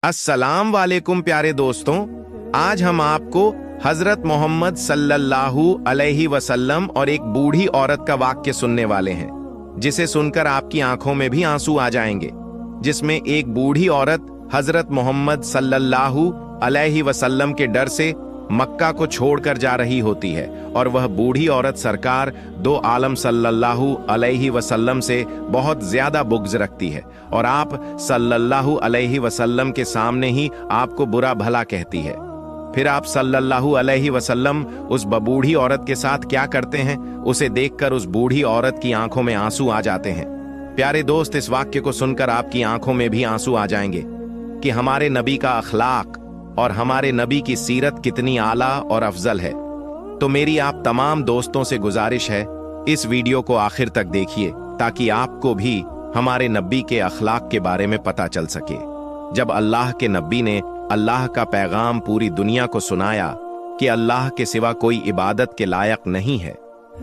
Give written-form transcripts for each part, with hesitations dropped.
अस्सलाम वालेकुम प्यारे दोस्तों, आज हम आपको हजरत मोहम्मद सल्लल्लाहु अलैहि वसल्लम और एक बूढ़ी औरत का वाक्य सुनने वाले हैं, जिसे सुनकर आपकी आंखों में भी आंसू आ जाएंगे। जिसमें एक बूढ़ी औरत हजरत मोहम्मद सल्लल्लाहु अलैहि वसल्लम के डर से मक्का को छोड़कर जा रही होती है और वह बूढ़ी औरत सरकार दो आलम सल्लल्लाहु अलैहि वसल्लम से बहुत ज्यादा बुग़्ज़ रखती है और आप सल्लल्लाहु अलैहि वसल्लम के सामने ही आपको बुरा भला कहती है। फिर आप सल्लल्लाहु अलैहि वसल्लम उस बूढ़ी औरत के साथ क्या करते हैं, उसे देखकर उस बूढ़ी औरत की आंखों में आंसू आ जाते हैं। प्यारे दोस्त, इस वाक्य को सुनकर आपकी आंखों में भी आंसू आ जाएंगे कि हमारे नबी का अखलाक और हमारे नबी की सीरत कितनी आला और अफजल है। तो मेरी आप तमाम दोस्तों से गुजारिश है, इस वीडियो को आखिर तक देखिए ताकि आपको भी हमारे नबी के अखलाक के बारे में पता चल सके। जब अल्लाह के नबी ने अल्लाह का पैगाम पूरी दुनिया को सुनाया कि अल्लाह के सिवा कोई इबादत के लायक नहीं है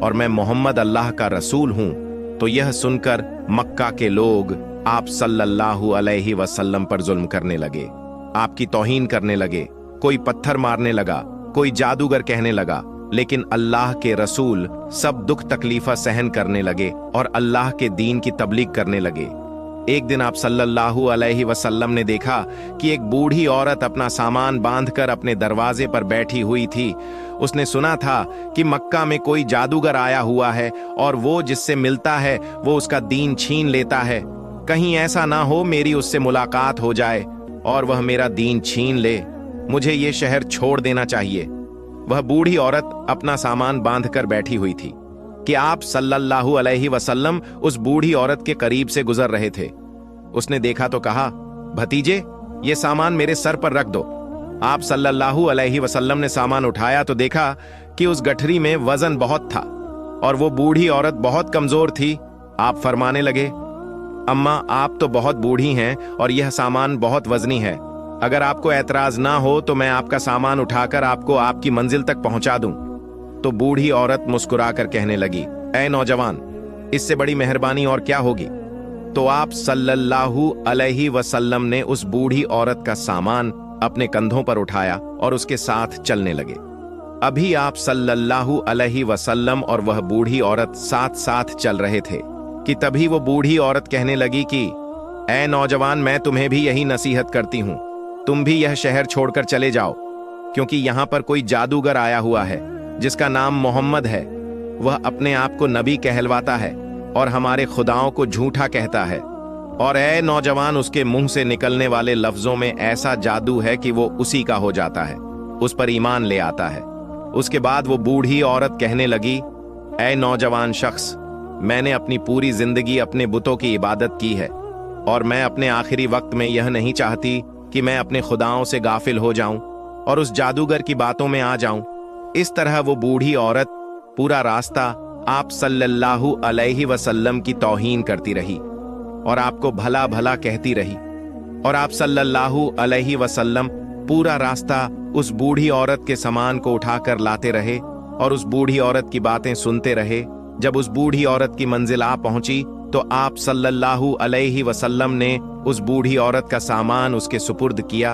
और मैं मोहम्मद अल्लाह का रसूल हूं, तो यह सुनकर मक्का के लोग आप सल्लल्लाहु अलैहि वसल्लम पर जुल्म करने लगे, आपकी तौहीन करने लगे। कोई पत्थर मारने लगा, कोई जादूगर कहने लगा, लेकिन अल्लाह के रसूल सब दुख तकलीफा सहन करने लगे और अल्लाह के दीन की तबलीग करने लगे। एक दिन आप सल्लल्लाहु अलैहि वसल्लम ने देखा कि एक बूढ़ी औरत अपना सामान बांधकर अपने दरवाजे पर बैठी हुई थी। उसने सुना था कि मक्का में कोई जादूगर आया हुआ है और वो जिससे मिलता है वो उसका दीन छीन लेता है। कहीं ऐसा ना हो मेरी उससे मुलाकात हो जाए और वह मेरा दीन छीन ले। मुझे ये शहर छोड़ देना चाहिए। वह बूढ़ी औरत अपना सामान बांधकर बैठी हुई थी कि आप सल्लल्लाहु अलैहि वसल्लम उस बूढ़ी औरत के करीब से गुजर रहे थे। उसने देखा तो कहा, भतीजे, ये सामान मेरे सर पर रख दो। आप सल्लल्लाहु अलैहि वसल्लम ने सामान उठाया तो देखा कि उस गठरी में वजन बहुत था और वो बूढ़ी औरत बहुत कमजोर थी। आप फरमाने लगे, अम्मा, आप तो बहुत बूढ़ी हैं और यह सामान बहुत वजनी है। अगर आपको एतराज ना हो तो मैं आपका सामान उठाकर आपको आपकी मंजिल तक पहुंचा दूं। तो बूढ़ी औरत मुस्कुराकर कहने लगी, ऐ नौजवान, इससे बड़ी मेहरबानी और क्या होगी। तो आप सल्लल्लाहु अलैहि वसल्लम ने उस बूढ़ी औरत का सामान अपने कंधों पर उठाया और उसके साथ चलने लगे। अभी आप सल्लल्लाहु अलैहि वसल्लम और वह बूढ़ी औरत साथ साथ चल रहे थे कि तभी वो बूढ़ी औरत कहने लगी कि ऐ नौजवान, मैं तुम्हें भी यही नसीहत करती हूं, तुम भी यह शहर छोड़कर चले जाओ, क्योंकि यहां पर कोई जादूगर आया हुआ है जिसका नाम मोहम्मद है। वह अपने आप को नबी कहलवाता है और हमारे खुदाओं को झूठा कहता है। और ऐ नौजवान, उसके मुंह से निकलने वाले लफ्जों में ऐसा जादू है कि वो उसी का हो जाता है, उस पर ईमान ले आता है। उसके बाद वो बूढ़ी औरत कहने लगी, ऐ नौजवान शख्स, मैंने अपनी पूरी जिंदगी अपने बुतों की इबादत की है और मैं अपने आखिरी वक्त में यह नहीं चाहती कि मैं अपने खुदाओं से गाफिल हो जाऊं और उस जादूगर की बातों में आ जाऊं। इस तरह वो बूढ़ी औरत पूरा रास्ता आप सल्लल्लाहु अलैहि वसल्लम की तौहीन करती रही और आपको भला भला कहती रही और आप सल्लल्लाहु अलैहि वसल्लम पूरा रास्ता उस बूढ़ी औरत के सामान को उठाकर लाते रहे और उस बूढ़ी औरत की बातें सुनते रहे। जब उस बूढ़ी औरत की मंजिल आ पहुंची तो आप सल्लल्लाहु अलैहि वसल्लम ने उस बूढ़ी औरत का सामान उसके सुपुर्द किया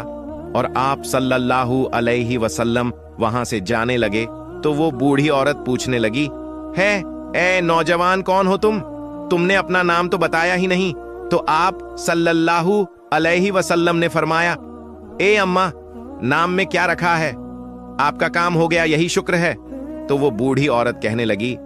और आप सल्लल्लाहु अलैहि वसल्लम वहां से जाने लगे। तो वो बूढ़ी औरत पूछने लगी, है ए नौजवान, कौन हो तुम? तुमने अपना नाम तो बताया ही नहीं। तो आप सल्लल्लाहु अलैहि वसल्लम ने फरमाया, ए अम्मा, नाम में क्या रखा है, आपका काम हो गया, यही शुक्र है। तो वो बूढ़ी औरत कहने लगी,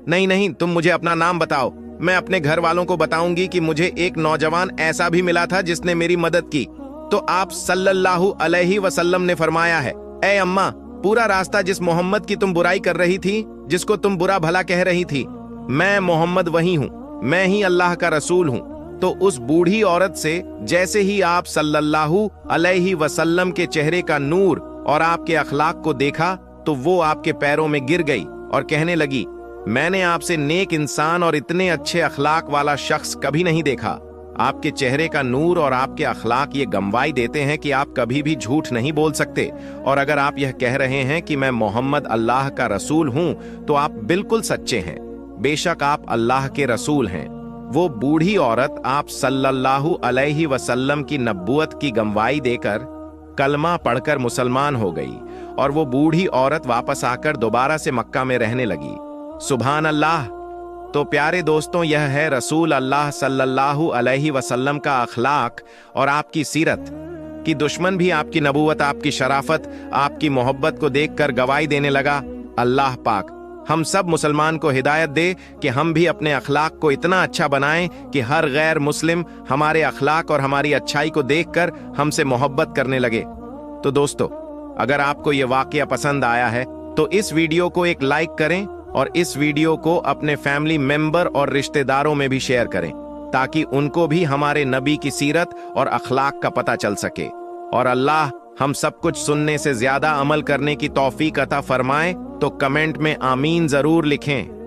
नहीं नहीं, तुम मुझे अपना नाम बताओ, मैं अपने घर वालों को बताऊंगी कि मुझे एक नौजवान ऐसा भी मिला था जिसने मेरी मदद की। तो आप सल्लल्लाहु अलैहि वसल्लम ने फरमाया है, ए अम्मा, पूरा रास्ता जिस मोहम्मद की तुम बुराई कर रही थी, जिसको तुम बुरा भला कह रही थी, मैं मोहम्मद वही हूँ, मैं ही अल्लाह का रसूल हूँ। तो उस बूढ़ी औरत से जैसे ही आप सल्लल्लाहु अलैहि वसल्लम के चेहरे का नूर और आपके अखलाक को देखा तो वो आपके पैरों में गिर गई और कहने लगी, मैंने आपसे नेक इंसान और इतने अच्छे अखलाक वाला शख्स कभी नहीं देखा। आपके चेहरे का नूर और आपके अखलाक ये गवाही देते हैं कि आप कभी भी झूठ नहीं बोल सकते, और अगर आप यह कह रहे हैं कि मैं मोहम्मद अल्लाह का रसूल हूं तो आप बिल्कुल सच्चे हैं। बेशक आप अल्लाह के रसूल हैं। वो बूढ़ी औरत आप सल्लल्लाहु अलैहि वसल्लम की नबूवत की गवाही देकर कलमा पढ़कर मुसलमान हो गई और वो बूढ़ी औरत वापस आकर दोबारा से मक्का में रहने लगी। सुभान अल्लाह। तो प्यारे दोस्तों, यह है रसूल अल्लाह सल्लल्लाहु अलैहि वसल्लम का अखलाक और आपकी सीरत कि दुश्मन भी आपकी नबूवत, आपकी शराफत, आपकी मोहब्बत को देखकर गवाही देने लगा। अल्लाह पाक हम सब मुसलमान को हिदायत दे कि हम भी अपने अखलाक को इतना अच्छा बनाएं कि हर गैर मुस्लिम हमारे अखलाक और हमारी अच्छाई को देखकर हमसे मोहब्बत करने लगे। तो दोस्तों, अगर आपको ये वाकया पसंद आया है तो इस वीडियो को एक लाइक करें और इस वीडियो को अपने फैमिली मेंबर और रिश्तेदारों में भी शेयर करें ताकि उनको भी हमारे नबी की सीरत और अखलाक का पता चल सके। और अल्लाह हम सब कुछ सुनने से ज्यादा अमल करने की तौफीक अता फरमाए। तो कमेंट में आमीन जरूर लिखें।